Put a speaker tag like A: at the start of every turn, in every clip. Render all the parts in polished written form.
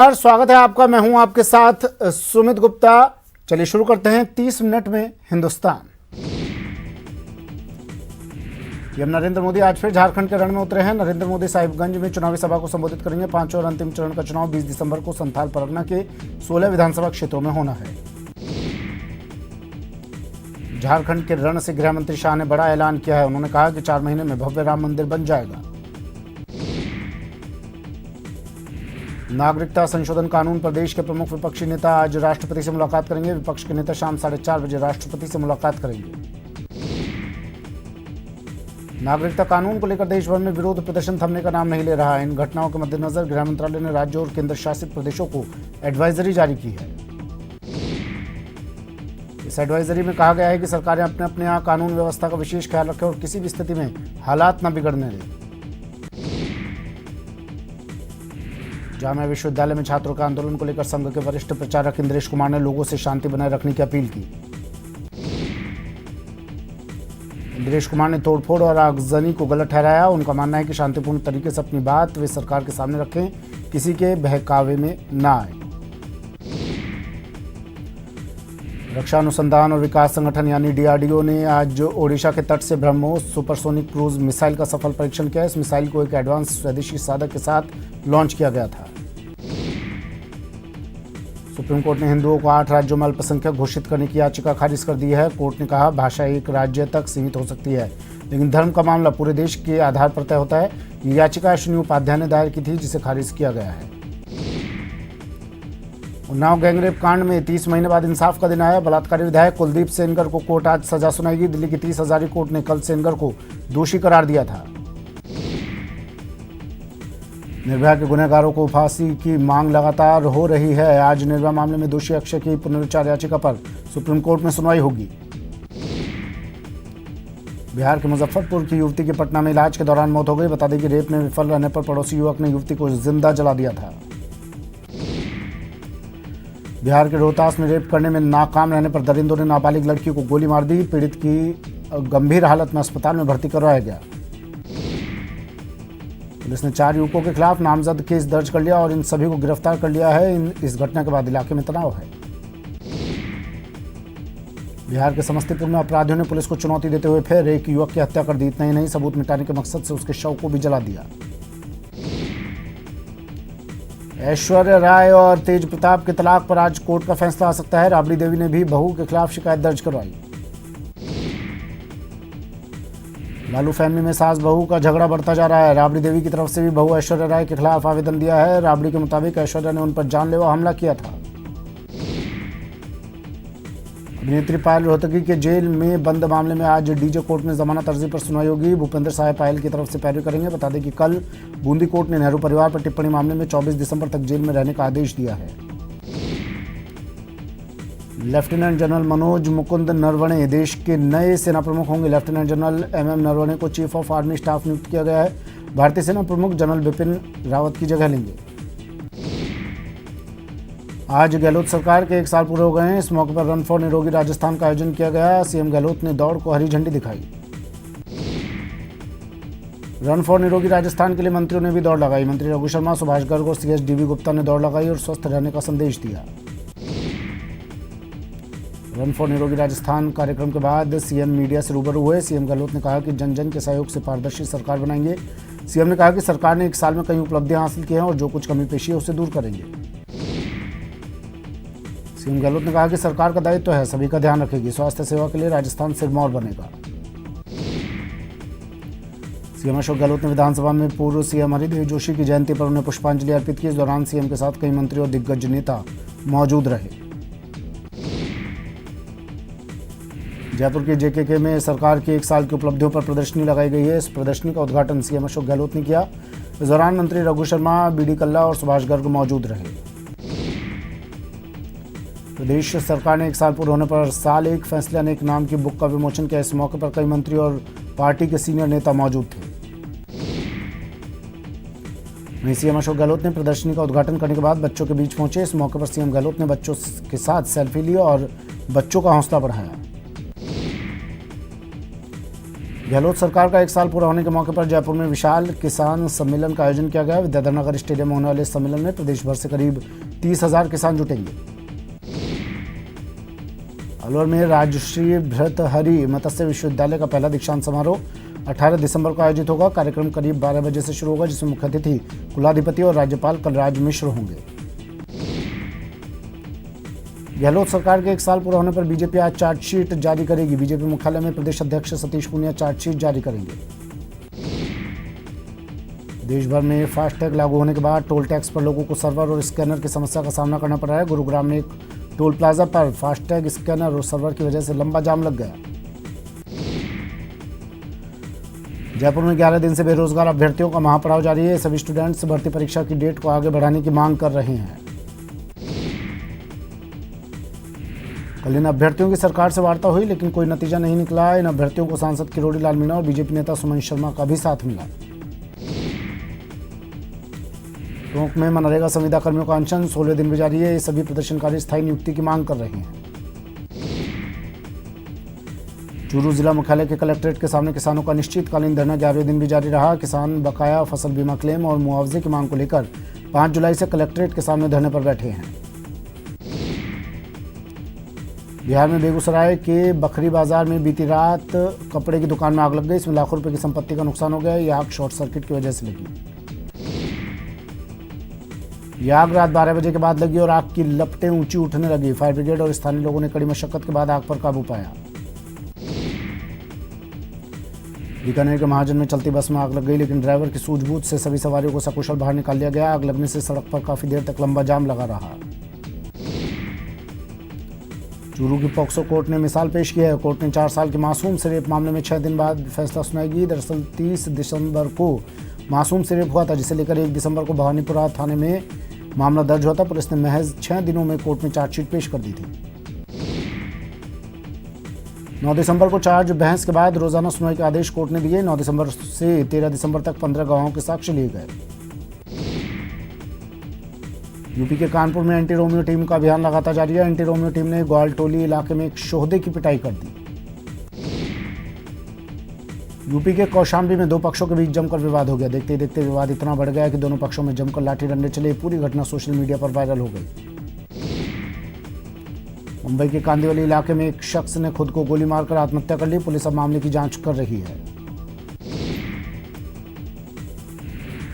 A: स्वागत है आपका। मैं हूं आपके साथ सुमित गुप्ता। चलिए शुरू करते हैं 30 मिनट में हिंदुस्तान। पीएम नरेंद्र मोदी आज फिर झारखंड के रण में उतरे हैं। नरेंद्र मोदी साहिबगंज में चुनावी सभा को संबोधित करेंगे। पांचवें और अंतिम चरण का चुनाव 20 दिसंबर को संथाल परगना के 16 विधानसभा क्षेत्रों में होना है। झारखंड के रण से गृह मंत्री शाह ने बड़ा ऐलान किया है। उन्होंने कहा कि 4 महीने में भव्य राम मंदिर बन जाएगा। नागरिकता संशोधन कानून पर देश के प्रमुख विपक्षी नेता आज राष्ट्रपति से मुलाकात करेंगे। विपक्ष के नेता शाम 4:30 बजे राष्ट्रपति से मुलाकात करेंगे। नागरिकता कानून को लेकर देश भर में विरोध प्रदर्शन थमने का नाम नहीं ले रहा है। इन घटनाओं के मद्देनजर गृह मंत्रालय ने राज्यों और केंद्र शासित प्रदेशों को एडवाइजरी जारी की है। इस एडवाइजरी में कहा गया है कि सरकारें अपने यहाँ कानून व्यवस्था का विशेष ख्याल रखें और किसी भी स्थिति में हालात न बिगड़ने दें। जामिया विश्वविद्यालय में छात्रों के आंदोलन को लेकर संघ के वरिष्ठ प्रचारक इंद्रेश कुमार ने लोगों से शांति बनाए रखने की अपील की। इंद्रेश कुमार ने तोड़फोड़ और आगजनी को गलत ठहराया। उनका मानना है कि शांतिपूर्ण तरीके से अपनी बात वे सरकार के सामने रखें, किसी के बहकावे में न आए। रक्षा अनुसंधान और विकास संगठन यानी डीआरडीओ ने आज ओडिशा के तट से ब्रह्मोस सुपरसोनिक क्रूज मिसाइल का सफल परीक्षण किया। इस मिसाइल को एक एडवांस स्वदेशी साधक के साथ लॉन्च किया गया था। सुप्रीम कोर्ट ने हिंदुओं को 8 राज्यों में अल्पसंख्यक घोषित करने की याचिका खारिज कर दी है। कोर्ट ने कहा, भाषा एक राज्य तक सीमित हो सकती है, लेकिन धर्म का मामला पूरे देश के आधार पर तय होता है। ये याचिका अश्विनी उपाध्याय ने दायर की थी, जिसे खारिज किया गया है। उन्नाव गैंगरेप कांड में 30 महीने बाद इंसाफ का दिन आया। बलात्कारी विधायक कुलदीप सेनगर को कोर्ट आज सजा सुनाएगी। दिल्ली की 30 हजारी कोर्ट ने कल सेनगर को दोषी करार दिया था। निर्भया के गुनहगारों को फांसी की मांग लगातार हो रही है। आज निर्भया मामले में दोषी अक्षय की पुनर्विचार याचिका पर सुप्रीम कोर्ट में सुनवाई होगी। बिहार के मुजफ्फरपुर की युवती की पटना में इलाज के दौरान मौत हो गई। बता दें कि रेप में विफल रहने पर पड़ोसी युवक ने युवती को जिंदा जला दिया था। बिहार के रोहतास में रेप करने में नाकाम रहने पर दरिंदों ने नाबालिग लड़की को गोली मार दी। पीड़ित की गंभीर हालत में अस्पताल में भर्ती करवाया गया। पुलिस ने 4 युवकों के खिलाफ नामजद केस दर्ज कर लिया और इन सभी को गिरफ्तार कर लिया है। इस घटना के बाद इलाके में तनाव है। बिहार के समस्तीपुर में अपराधियों ने पुलिस को चुनौती देते हुए फिर एक युवक की हत्या कर दी। इतना ही नहीं, सबूत मिटाने के मकसद से उसके शव को भी जला दिया। ऐश्वर्या राय और तेज प्रताप के तलाक पर आज कोर्ट का फैसला आ सकता है। राबड़ी देवी ने भी बहू के खिलाफ शिकायत दर्ज करवाई। लालू फैमिली में सास बहू का झगड़ा बढ़ता जा रहा है। राबड़ी देवी की तरफ से भी बहू ऐश्वर्या राय के खिलाफ आवेदन दिया है। राबड़ी के मुताबिक ऐश्वर्या ने उन पर जानलेवा हमला किया था। अभिनेत्री पायल रोहतगी के जेल में बंद मामले में आज डीजे कोर्ट में जमानत अर्जी पर सुनवाई होगी। भूपेंद्र साय पायल की तरफ से पैरवी करेंगे। बता दें कि कल बूंदी कोर्ट ने नेहरू परिवार पर टिप्पणी मामले में 24 दिसंबर तक जेल में रहने का आदेश दिया है। लेफ्टिनेंट जनरल मनोज मुकुंद नरवणे देश के नए सेना प्रमुख होंगे। लेफ्टिनेंट जनरल MM नरवणे को चीफ ऑफ आर्मी स्टाफ नियुक्त किया गया है। भारतीय सेना प्रमुख जनरल बिपिन रावत की जगह लेंगे। आज गहलोत सरकार के 1 साल पूरे हो गए हैं। इस मौके पर रन फॉर निरोगी राजस्थान का आयोजन किया गया। सीएम गहलोत ने दौड़ को हरी झंडी दिखाई। रन फॉर निरोगी राजस्थान के लिए मंत्रियों ने भी दौड़ लगाई। मंत्री रघु शर्मा, सुभाष गर्ग और CS DV गुप्ता ने दौड़ लगाई और स्वस्थ रहने का संदेश दिया। रन फॉर निरोगी राजस्थान कार्यक्रम के बाद सीएम मीडिया से रूबरू हुए। सीएम गहलोत ने कहा कि जन जन के सहयोग से पारदर्शी सरकार बनाएंगे। सीएम ने कहा कि सरकार ने 1 साल में कई उपलब्धियां हासिल की हैं और जो कुछ कमी पेशी है उसे दूर करेंगे। सीएम गहलोत ने कहा कि सरकार का दायित्व है, सभी का ध्यान रखेगी। स्वास्थ्य सेवा के लिए राजस्थान सिरमौर बनेगा। सीएम अशोक गहलोत ने विधानसभा में पूर्व सीएम हरिदेव जोशी की जयंती पर उन्हें पुष्पांजलि अर्पित की। इस दौरान सीएम के साथ कई मंत्री और दिग्गज नेता मौजूद रहे। जयपुर के JKK में सरकार की 1 साल की उपलब्धियों पर प्रदर्शनी लगाई गई है। इस प्रदर्शनी का उद्घाटन सीएम अशोक गहलोत ने किया। इस दौरान मंत्री रघु शर्मा, BD कल्ला और सुभाष गर्ग मौजूद रहे। प्रदेश सरकार ने 1 साल पूरे होने पर साल एक फैसले अनेक नाम की बुक का विमोचन किया। इस मौके पर कई मंत्री और पार्टी के सीनियर नेता मौजूद थे। वहीं सीएम अशोक गहलोत ने प्रदर्शनी का उद्घाटन करने के बाद बच्चों के बीच पहुंचे। इस मौके पर सीएम गहलोत ने बच्चों के साथ सेल्फी ली और बच्चों का हौसला बढ़ाया। गहलोत सरकार का 1 साल पूरा होने के मौके पर जयपुर में विशाल किसान सम्मेलन का आयोजन किया गया। विद्याधर नगर स्टेडियम में होने वाले इस सम्मेलन में प्रदेश भर से करीब 30,000 किसान जुटेंगे। अलवर में राजश्री भर्तृहरि मत्स्य विश्वविद्यालय का पहला दीक्षांत समारोह 18 दिसंबर को आयोजित होगा। कार्यक्रम करीब 12 बजे से शुरू होगा, जिसमें मुख्य अतिथि कुलाधिपति और राज्यपाल कलराज मिश्र होंगे। गहलोत सरकार के 1 साल पूरा होने पर बीजेपी आज चार्जशीट जारी करेगी। बीजेपी मुख्यालय में प्रदेश अध्यक्ष सतीश पूनिया चार्जशीट जारी करेंगे। देश भर में फास्टैग लागू होने के बाद टोल टैक्स पर लोगों को सर्वर और स्कैनर की समस्या का सामना करना पड़ रहा है। गुरुग्राम में एक टोल प्लाजा पर फास्टैग स्कैनर और सर्वर की वजह से लंबा जाम लग गया। जयपुर में 11 दिन से बेरोजगार अभ्यर्थियों का महापड़ाव जारी है। सभी स्टूडेंट्स भर्ती परीक्षा की डेट को आगे बढ़ाने की मांग कर रहे हैं। कल इन अभ्यर्थियों की सरकार से वार्ता हुई, लेकिन कोई नतीजा नहीं निकला। इन अभ्यर्थियों को सांसद किरोड़ी लाल मीणा और बीजेपी नेता सुमन शर्मा का भी साथ मिला। टोंक में मनरेगा संविदा कर्मियों का अनशन 16वें दिन भी जारी है। ये सभी प्रदर्शनकारी स्थायी नियुक्ति की मांग कर रहे हैं। चूरू जिला मुख्यालय के कलेक्ट्रेट के सामने किसानों का अनिश्चितकालीन धरना 11वें दिन भी जारी रहा। किसान बकाया फसल बीमा क्लेम और मुआवजे की मांग को लेकर 5 जुलाई से कलेक्ट्रेट के सामने धरने पर बैठे हैं। बिहार में बेगूसराय के बखरी बाजार में बीती रात कपड़े की दुकान में आग लग गई। इसमें लाखों रुपए की संपत्ति का नुकसान हो गया। यह आग शॉर्ट सर्किट की वजह से लगी। यह आग रात 12 बजे के बाद लगी और आग की लपटें ऊंची उठने लगी। फायर ब्रिगेड और स्थानीय लोगों ने कड़ी मशक्कत के बाद आग पर काबू पाया। बीकानेर के महाजन में चलती बस में आग लग गई, लेकिन ड्राइवर की सूझबूझ से सभी सवारियों को सकुशल बाहर निकाल लिया गया। आग लगने से सड़क पर काफी देर तक लंबा जाम लगा रहा। चूरू की पॉक्सो कोर्ट ने मिसाल पेश की है। कोर्ट ने 4 साल के मासूम से रेप मामले में 6 दिन बाद फैसला सुनाएगी। दरअसल 30 दिसंबर को मासूम से रेप हुआ था, जिसे लेकर 1 दिसंबर को भवानीपुरा थाने में मामला दर्ज हुआ था। पुलिस ने महज 6 दिनों में कोर्ट में चार्जशीट पेश कर दी थी। 9 दिसंबर को चार्ज बहस के बाद रोजाना सुनवाई के आदेश कोर्ट ने दिए। 9 दिसंबर से 13 दिसंबर तक 15 गवाहों के साक्ष्य लिए गए। यूपी के कानपुर में एंटी रोमियो टीम का अभियान लगातार जारी है। एंटी रोमियो टीम ने ग्वालटोली इलाके में एक शोहदे की पिटाई कर दी। यूपी के कौशाम्बी में 2 पक्षों के बीच जमकर विवाद हो गया। देखते ही देखते विवाद इतना बढ़ गया कि दोनों पक्षों में जमकर लाठी डंडे चले। पूरी घटना सोशल मीडिया पर वायरल हो गई। मुंबई के कांदिवली इलाके में एक शख्स ने खुद को गोली मारकर आत्महत्या कर ली। पुलिस अब मामले की जांच कर रही है।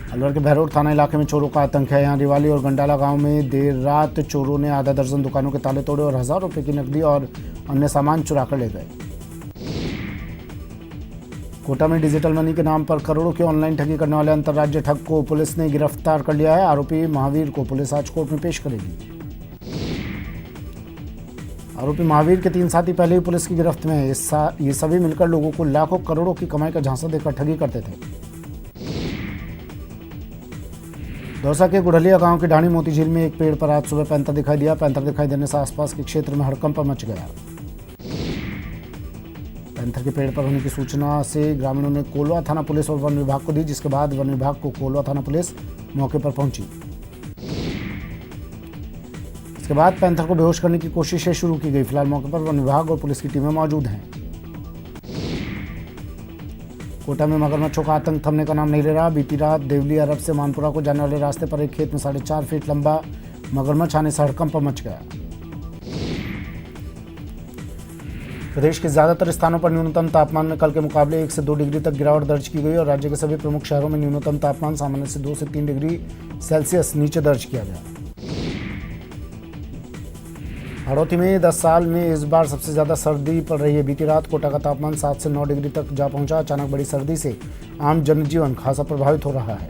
A: अलवर के भैरोड थाना इलाके में चोरों का आतंक है। यहाँ रिवाली और गंडाला गांव में देर रात चोरों ने आधा दर्जन दुकानों के ताले तोड़े और हज़ारों रुपए की नकदी और अन्य सामान चुरा कर ले गए। कोटा में डिजिटल मनी के नाम पर करोड़ों की ऑनलाइन ठगी करने वाले अंतर्राज्यीय ठग को पुलिस ने गिरफ्तार कर लिया है। आरोपी महावीर को पुलिस आज कोर्ट में पेश करेगी। आरोपी महावीर के 3 साथी पहले ही पुलिस की गिरफ्त में है। ये सभी मिलकर लोगों को लाखों करोड़ों की कमाई का झांसा देकर ठगी करते थे। दौसा के गुड़हलिया गांव की ढाणी मोती झील में एक पेड़ पर आज सुबह पैंथर दिखाई दिया। पैंथर दिखाई देने से आसपास के क्षेत्र में हड़कंप मच गया। पैंथर के पेड़ पर होने की सूचना से ग्रामीणों ने कोलवा थाना पुलिस और वन विभाग को दी, जिसके बाद वन विभाग को कोलवा थाना पुलिस मौके पर पहुंची। इसके बाद पैंथर को बेहोश करने की कोशिशें शुरू की गई। फिलहाल मौके पर वन विभाग और पुलिस की टीमें मौजूद हैं। कोटा में मगरमच्छों का आतंक थमने का नाम नहीं ले रहा। बीती रात देवली अरब से मानपुरा को जाने वाले रास्ते पर एक खेत में 4.5 फीट लंबा मगरमच्छ आने से हड़कंप मच गया। प्रदेश के ज्यादातर स्थानों पर न्यूनतम तापमान में कल के मुकाबले 1 से 2 डिग्री तक गिरावट दर्ज की गई और राज्य के सभी प्रमुख शहरों में न्यूनतम तापमान सामान्य से 2 से 3 डिग्री सेल्सियस नीचे दर्ज किया गया। हाड़ौती में 10 साल में इस बार सबसे ज्यादा सर्दी पड़ रही है। बीती रात कोटा का तापमान 7 से 9 डिग्री तक जा पहुंचा। अचानक बड़ी सर्दी से आम जनजीवन खासा प्रभावित हो रहा है।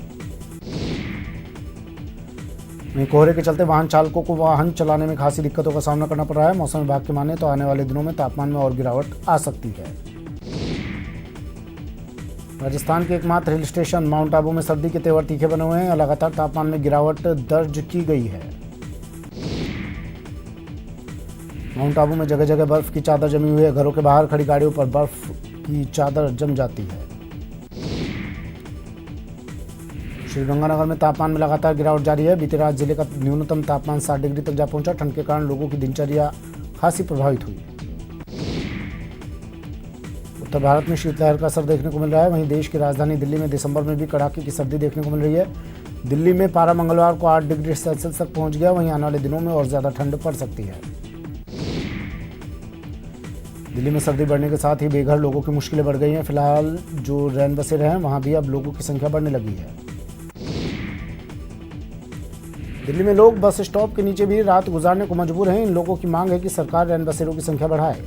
A: वहीं कोहरे के चलते वाहन चालकों को वाहन चलाने में खासी दिक्कतों का सामना करना पड़ रहा है। मौसम विभाग के माने तो आने वाले दिनों में तापमान में और गिरावट आ सकती है। राजस्थान के एकमात्र हिल स्टेशन माउंट आबू में सर्दी के तेवर तीखे बने हुए हैं। लगातार तापमान में गिरावट दर्ज की गई है। माउंट आबू में जगह जगह बर्फ की चादर जमी हुई है। घरों के बाहर खड़ी गाड़ियों पर बर्फ की चादर जम जाती है। श्रीगंगानगर में तापमान में लगातार गिरावट जारी है। बीती रात जिले का न्यूनतम तापमान 7 डिग्री तक जा पहुंचा। ठंड के कारण लोगों की दिनचर्या खासी प्रभावित हुई। उत्तर उत्तर भारत में शीतलहर का असर देखने को मिल रहा है। वहीं देश की राजधानी दिल्ली में दिसंबर में भी कड़ाके की सर्दी देखने को मिल रही है। दिल्ली में पारा मंगलवार को 8 डिग्री सेल्सियस तक पहुंच गया। वहीं आने वाले दिनों में और ज़्यादा ठंड पड़ सकती है। दिल्ली में सर्दी बढ़ने के साथ ही बेघर लोगों की मुश्किलें बढ़ गई हैं। फिलहाल जो रैन बसेरे हैं वहां भी अब लोगों की संख्या बढ़ने लगी है। दिल्ली में लोग बस स्टॉप के नीचे भी रात गुजारने को मजबूर हैं। इन लोगों की मांग है कि सरकार रैन बसेरों की संख्या बढ़ाए।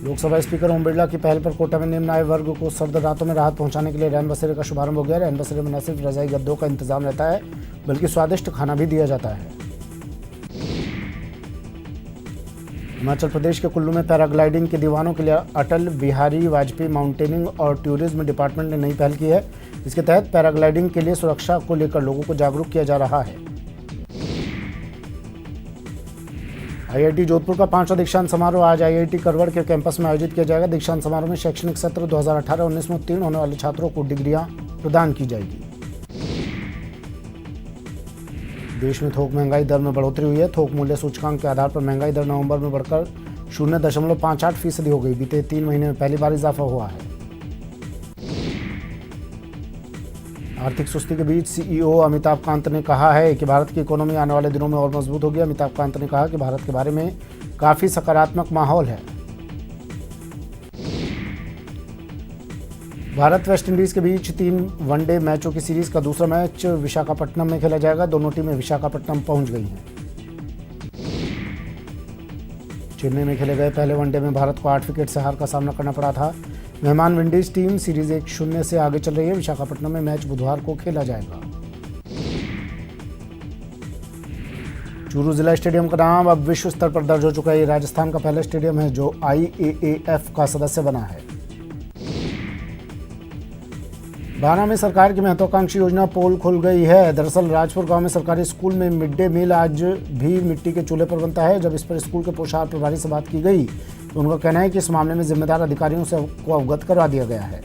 A: लोकसभा स्पीकर ओम बिरला की पहल पर कोटा में निम्न आय वर्ग को सर्द रातों में राहत पहुंचाने के लिए रैन बसेरे का शुभारंभ हो गया। रैन बसेरे में न सिर्फ रजाई गद्दों का इंतजाम रहता है बल्कि स्वादिष्ट खाना भी दिया जाता है। हिमाचल प्रदेश के कुल्लू में पैराग्लाइडिंग के दीवानों के लिए अटल बिहारी वाजपेयी माउंटेनिंग और टूरिज्म डिपार्टमेंट ने नई पहल की है। इसके तहत पैराग्लाइडिंग के लिए सुरक्षा को लेकर लोगों को जागरूक किया जा रहा है। आईआईटी जोधपुर का 5वां दीक्षांत समारोह आज आईआईटी करवड़ के कैंपस में आयोजित किया जाएगा। दीक्षांत समारोह में शैक्षणिक सत्र 2018-19 में उत्तीर्ण होने वाले छात्रों को डिग्रियां प्रदान की जाएगी। देश में थोक महंगाई दर में बढ़ोतरी हुई है। थोक मूल्य सूचकांक के आधार पर महंगाई दर नवंबर में बढ़कर 0.58% हो गई। बीते 3 महीने में पहली बार इजाफा हुआ है। आर्थिक सुस्ती के बीच सीईओ अमिताभ कांत ने कहा है कि भारत की इकोनॉमी आने वाले दिनों में और मजबूत होगी। अमिताभ कांत ने कहा कि भारत के बारे में काफी सकारात्मक माहौल है। भारत वेस्ट इंडीज के बीच 3 वनडे मैचों की सीरीज का दूसरा मैच विशाखापट्टनम में खेला जाएगा। दोनों टीमें विशाखापट्टनम पहुंच गई हैं। चेन्नई में खेले गए पहले वनडे में भारत को 8 विकेट से हार का सामना करना पड़ा था। मेहमान विंडीज टीम सीरीज 1-0 से आगे चल रही है। विशाखापट्टनम में मैच बुधवार को खेला जाएगा। चूरू जिला स्टेडियम का नाम अब विश्व स्तर पर दर्ज हो चुका है। ये राजस्थान का पहला स्टेडियम है जो IAAF का सदस्य बना है। बाना में सरकार की महत्वाकांक्षी योजना पोल खुल गई है। दरअसल राजपुर गांव में सरकारी स्कूल में मिड डे मील आज भी मिट्टी के चूल्हे पर बनता है। जब इस पर स्कूल के पोषाहार प्रभारी से बात की गई तो उनका कहना है कि इस मामले में जिम्मेदार अधिकारियों से को अवगत करवा दिया गया है।